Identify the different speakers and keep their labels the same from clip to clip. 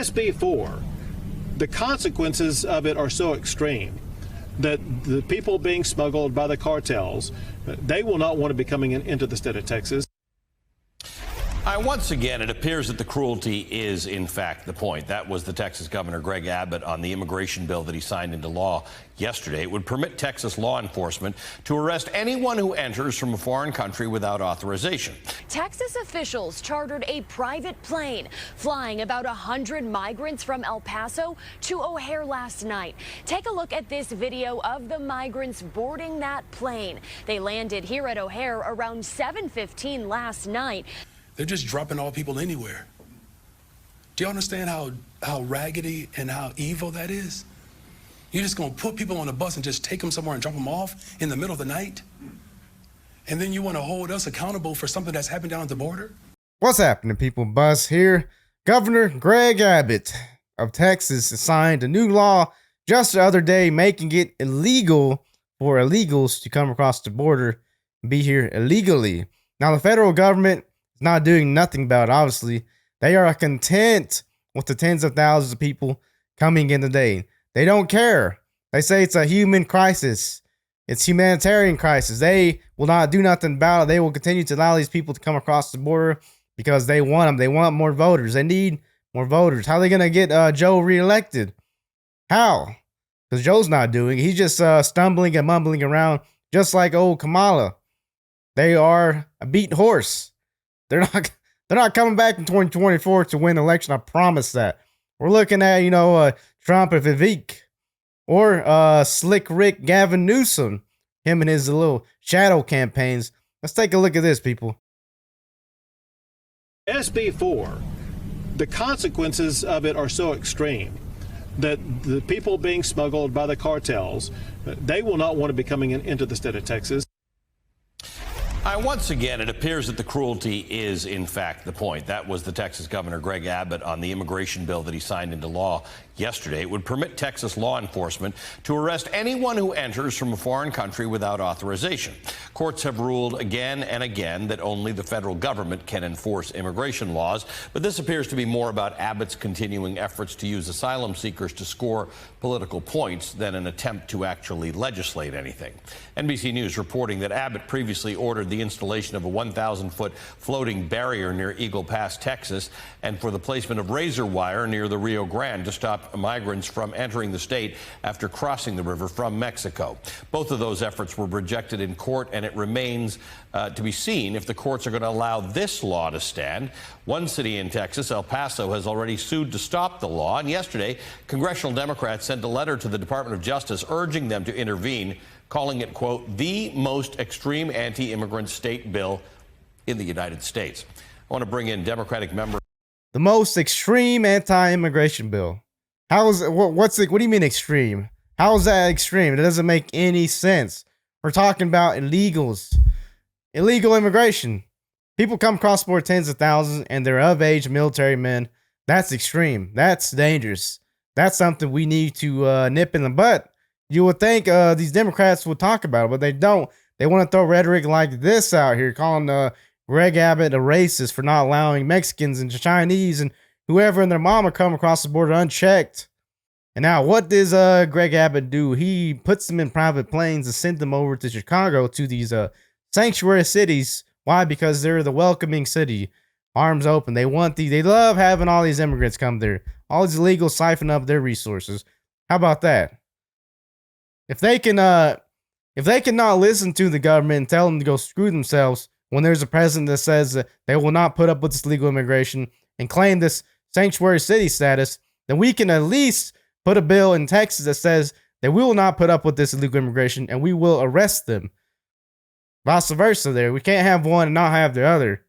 Speaker 1: SB4, the consequences of it are so extreme that the people being smuggled by the cartels, they will not want to be coming into the state of Texas.
Speaker 2: Once again, it appears that the cruelty is, in fact, the point. That was the Texas Governor Greg Abbott on the immigration bill that he signed into law yesterday. It would permit Texas law enforcement to arrest anyone who enters from a foreign country without authorization.
Speaker 3: Texas officials chartered a private plane flying about 100 migrants from El Paso to O'Hare last night. Take a look at this video of the migrants boarding that plane. They landed here at O'Hare around 7:15 last night.
Speaker 4: They're just dropping all people anywhere. Do you understand how raggedy and how evil that is? You're just gonna put people on a bus and just take them somewhere and drop them off in the middle of the night? And then you wanna hold us accountable for something that's happened down at the border?
Speaker 5: What's happening, people? Buzz here. Governor Greg Abbott of Texas signed a new law just the other day making it illegal for illegals to come across the border and be here illegally. Now, the federal government is not doing nothing about it, obviously. They are content with the tens of thousands of people coming in today. They don't care. They say it's a human crisis. It's humanitarian crisis. They will not do nothing about it. They will continue to allow these people to come across the border because they want them. They want more voters. They need more voters. How are they going to get Joe reelected? How? Because Joe's not doing it. He's just stumbling and mumbling around just like old Kamala. They are a beat horse. They're not coming back in 2024 to win the election. I promise that. We're looking at, Trump and Vivek or Slick Rick Gavin Newsom, him and his little shadow campaigns. Let's take a look at this, people.
Speaker 1: SB4, the consequences of it are so extreme that the people being smuggled by the cartels, they will not want to be coming into the state of Texas.
Speaker 2: Once again, it appears that the cruelty is, in fact, the point. That was the Texas Governor Greg Abbott on the immigration bill that he signed into law yesterday. It would permit Texas law enforcement to arrest anyone who enters from a foreign country without authorization. Courts have ruled again and again that only the federal government can enforce immigration laws, but this appears to be more about Abbott's continuing efforts to use asylum seekers to score political points than an attempt to actually legislate anything. NBC News reporting that Abbott previously ordered the installation of a 1,000-foot floating barrier near Eagle Pass, Texas, and for the placement of razor wire near the Rio Grande to stop migrants from entering the state after crossing the river from Mexico. Both of those efforts were rejected in court, and it remains to be seen if the courts are going to allow this law to stand. One city in Texas, El Paso, has already sued to stop the law, and yesterday, congressional Democrats sent a letter to the Department of Justice urging them to intervene, calling it, quote, the most extreme anti-immigrant state bill in the United States. I want to bring in Democratic member.
Speaker 5: The most extreme anti-immigration bill. How is it? What do you mean extreme? How is that extreme? It doesn't make any sense. We're talking about illegals, illegal immigration. People come across the border tens of thousands and they're of age military men. That's extreme. That's dangerous. That's something we need to nip in the butt. You would think these Democrats would talk about it, but they don't. They want to throw rhetoric like this out here, calling Greg Abbott a racist for not allowing Mexicans and Chinese and whoever and their mama come across the border unchecked. And now what does Greg Abbott do? He puts them in private planes and sends them over to Chicago to these sanctuary cities. Why? Because they're the welcoming city. Arms open. They love having all these immigrants come there. All these illegals siphon up their resources. How about that? If they cannot listen to the government and tell them to go screw themselves when there's a president that says that they will not put up with this illegal immigration and claim this sanctuary city status, then we can at least put a bill in Texas that says that we will not put up with this illegal immigration and we will arrest them. Vice versa there. We can't have one and not have the other.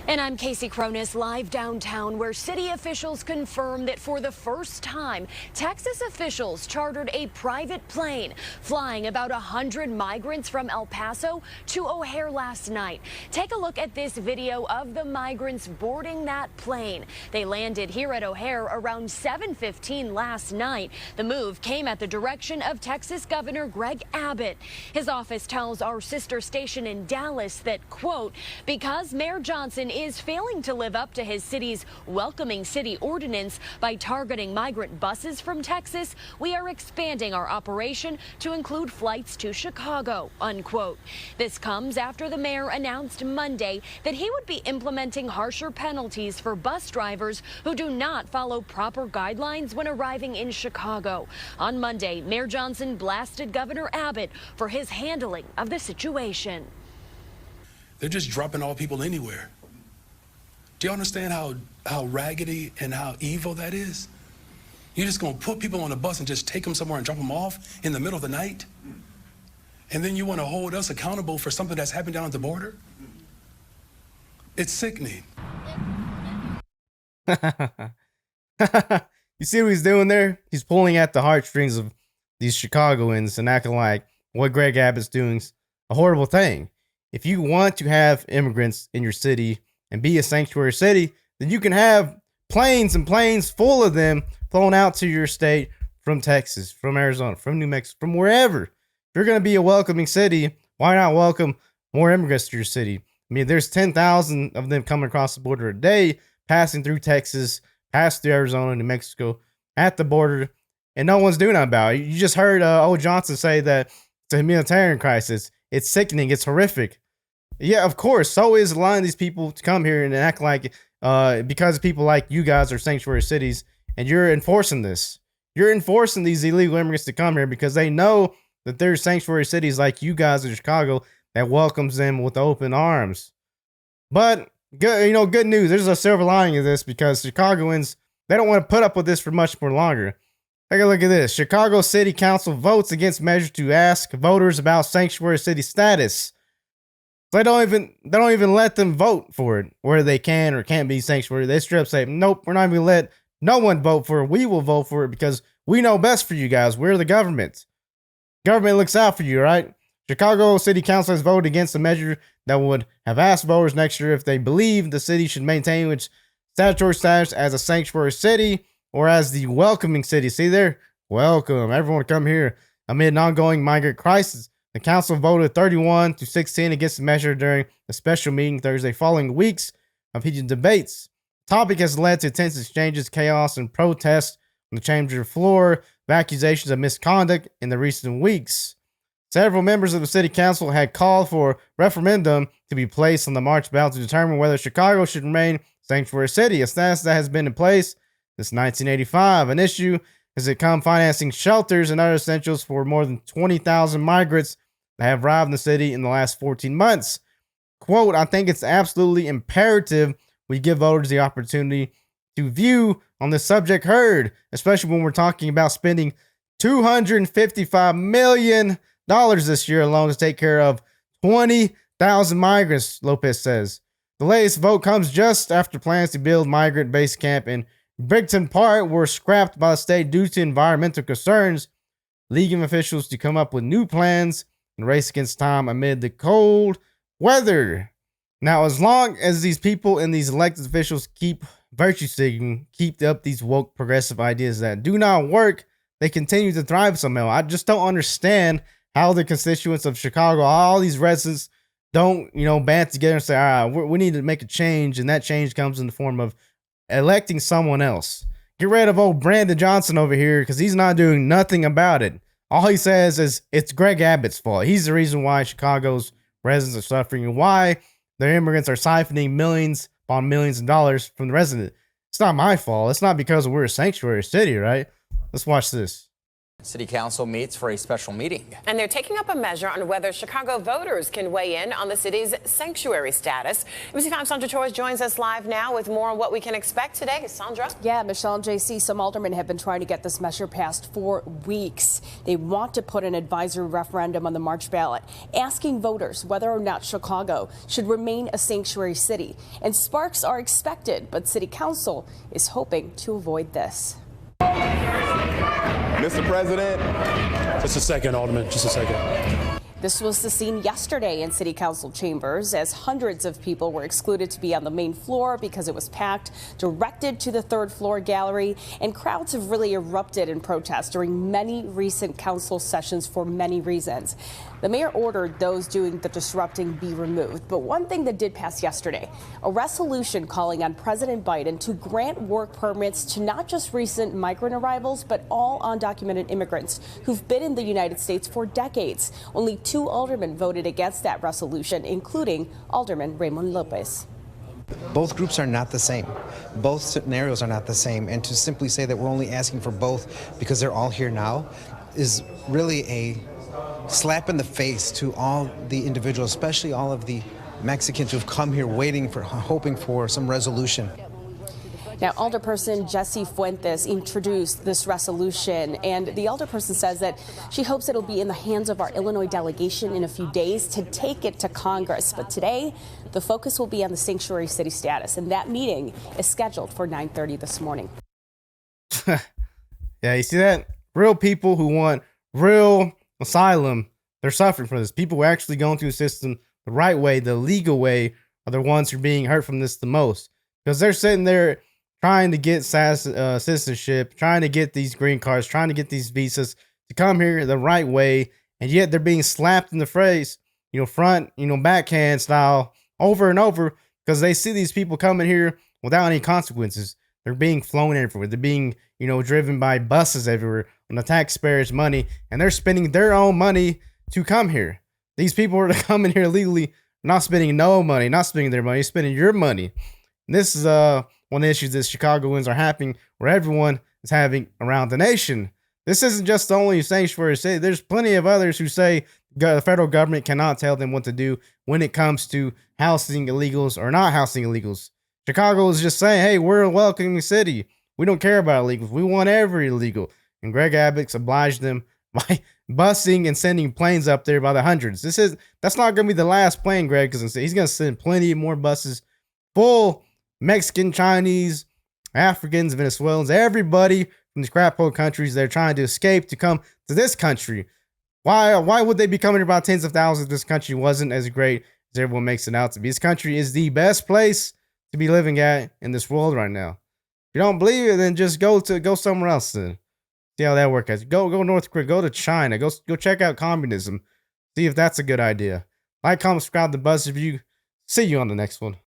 Speaker 3: And I'm Casey Cronus, live downtown, where city officials confirm that for the first time, Texas officials chartered a private plane flying about 100 migrants from El Paso to O'Hare last night. Take a look at this video of the migrants boarding that plane. They landed here at O'Hare around 7:15 last night. The move came at the direction of Texas Governor Greg Abbott. His office tells our sister station in Dallas that, quote, because Mayor Johnson is failing to live up to his city's welcoming city ordinance by targeting migrant buses from Texas. We are expanding our operation to include flights to Chicago, unquote. This comes after the mayor announced Monday that he would be implementing harsher penalties for bus drivers who do not follow proper guidelines when arriving in Chicago. On Monday, Mayor Johnson blasted Governor Abbott for his handling of the situation.
Speaker 4: They're just dropping all people anywhere. Do you understand how raggedy and how evil that is? You're just gonna put people on a bus and just take them somewhere and drop them off in the middle of the night? And then you wanna hold us accountable for something that's happened down at the border? It's sickening.
Speaker 5: You see what he's doing there? He's pulling at the heartstrings of these Chicagoans and acting like what Greg Abbott's doing is a horrible thing. If you want to have immigrants in your city and be a sanctuary city, then you can have planes and planes full of them flown out to your state from Texas, from Arizona, from New Mexico, from wherever. If you're going to be a welcoming city, why not welcome more immigrants to your city? I mean, there's 10,000 of them coming across the border a day, passing through Texas, passing through Arizona, New Mexico, at the border, and no one's doing nothing about it. You just heard old Johnson say that it's a humanitarian crisis. It's sickening. It's horrific. Yeah, of course. So is allowing these people to come here and act like because people like you guys are sanctuary cities, and you're enforcing this. You're enforcing these illegal immigrants to come here because they know that there's sanctuary cities like you guys in Chicago that welcomes them with open arms. But good news. There's a silver lining of this because Chicagoans, they don't want to put up with this for much more longer. Take a look at this. Chicago City Council votes against measure to ask voters about sanctuary city status. They don't even let them vote for it, where they can or can't be sanctuary. They straight up say, nope, we're not even going to let no one vote for it. We will vote for it because we know best for you guys. We're the government. Government looks out for you, right? Chicago City Council has voted against a measure that would have asked voters next year if they believe the city should maintain its statutory status as a sanctuary city or as the welcoming city. See there? Welcome. Everyone come here. Amid an ongoing migrant crisis, the council voted 31-16 against the measure during a special meeting Thursday following weeks of heated debates. The topic has led to tense exchanges, chaos, and protests on the chamber floor of accusations of misconduct in the recent weeks. Several members of the city council had called for a referendum to be placed on the March ballot to determine whether Chicago should remain sanctuary city, a status that has been in place since 1985. An issue has become financing shelters and other essentials for more than 20,000 migrants that have arrived in the city in the last 14 months. Quote, I think it's absolutely imperative we give voters the opportunity to view on this subject heard, especially when we're talking about spending $255 million this year alone to take care of 20,000 migrants, Lopez says. The latest vote comes just after plans to build migrant base camp in Brighton Park were scrapped by the state due to environmental concerns, leading officials to come up with new plans and race against time amid the cold weather. Now, as long as these people and these elected officials keep virtue signaling, keep up these woke progressive ideas that do not work, they continue to thrive somehow. I just don't understand how the constituents of Chicago, all these residents, don't, band together and say, all right, we need to make a change, and that change comes in the form of electing someone else. Get rid of old Brandon Johnson over here because he's not doing nothing about it. All he says is it's Greg Abbott's fault. He's the reason why Chicago's residents are suffering and why their immigrants are siphoning millions upon millions of dollars from the residents. It's not my fault. It's not because we're a sanctuary city, right? Let's watch this.
Speaker 6: City Council meets for a special meeting.
Speaker 7: And they're taking up a measure on whether Chicago voters can weigh in on the city's sanctuary status. ABC5's Sandra Torres joins us live now with more on what we can expect today. Sandra?
Speaker 8: Yeah, Michelle and JC, some aldermen have been trying to get this measure passed for weeks. They want to put an advisory referendum on the March ballot, asking voters whether or not Chicago should remain a sanctuary city. And sparks are expected, but City Council is hoping to avoid this.
Speaker 9: Mr. President.
Speaker 4: Just a second, Alderman, just a second.
Speaker 8: This was the scene yesterday in city council chambers as hundreds of people were excluded to be on the main floor because it was packed, directed to the third floor gallery, and crowds have really erupted in protest during many recent council sessions for many reasons. The mayor ordered those doing the disrupting be removed. But one thing that did pass yesterday, a resolution calling on President Biden to grant work permits to not just recent migrant arrivals, but all undocumented immigrants who've been in the United States for decades. Only 2 aldermen voted against that resolution, including Alderman Raymond Lopez.
Speaker 9: Both groups are not the same. Both scenarios are not the same. And to simply say that we're only asking for both because they're all here now is really a slap in the face to all the individuals, especially all of the Mexicans who've come here hoping for some resolution.
Speaker 8: Now, Alderperson Jessie Fuentes introduced this resolution, and the alderperson says that she hopes it'll be in the hands of our Illinois delegation in a few days to take it to Congress. But today, the focus will be on the sanctuary city status, and that meeting is scheduled for 9:30 this morning.
Speaker 5: Yeah, you see that? Real people who want real asylum, they're suffering from this. People who are actually going through the system the right way, the legal way, are the ones who are being hurt from this the most. Because they're sitting there trying to get citizenship, trying to get these green cards, trying to get these visas to come here the right way, and yet they're being slapped in the face, front, backhand style over and over because they see these people coming here without any consequences. They're being flown everywhere. They're being, driven by buses everywhere on the taxpayers' money, and they're spending their own money to come here. These people are coming here legally, not spending no money, not spending their money, spending your money. And this is one of the issues that Chicagoans are having, where everyone is having around the nation. This isn't just the only sanctuary city. There's plenty of others who say the federal government cannot tell them what to do when it comes to housing illegals or not housing illegals. Chicago is just saying, hey, we're a welcoming city. We don't care about illegals. We want every illegal. And Greg Abbott's obliged them by busing and sending planes up there by the hundreds. That's not going to be the last plane, Greg, because he's going to send plenty more buses full Mexican, Chinese, Africans, Venezuelans, everybody from these crap hole countries they're trying to escape to come to this country. Why would they be coming here by tens of thousands if this country wasn't as great as everyone makes it out to be? This country is the best place to be living at in this world right now. If you don't believe it, then just go somewhere else then. See how that works. Go North Korea, go to China, go check out communism. See if that's a good idea. Like, comment, subscribe to Buzz Review. See you on the next one.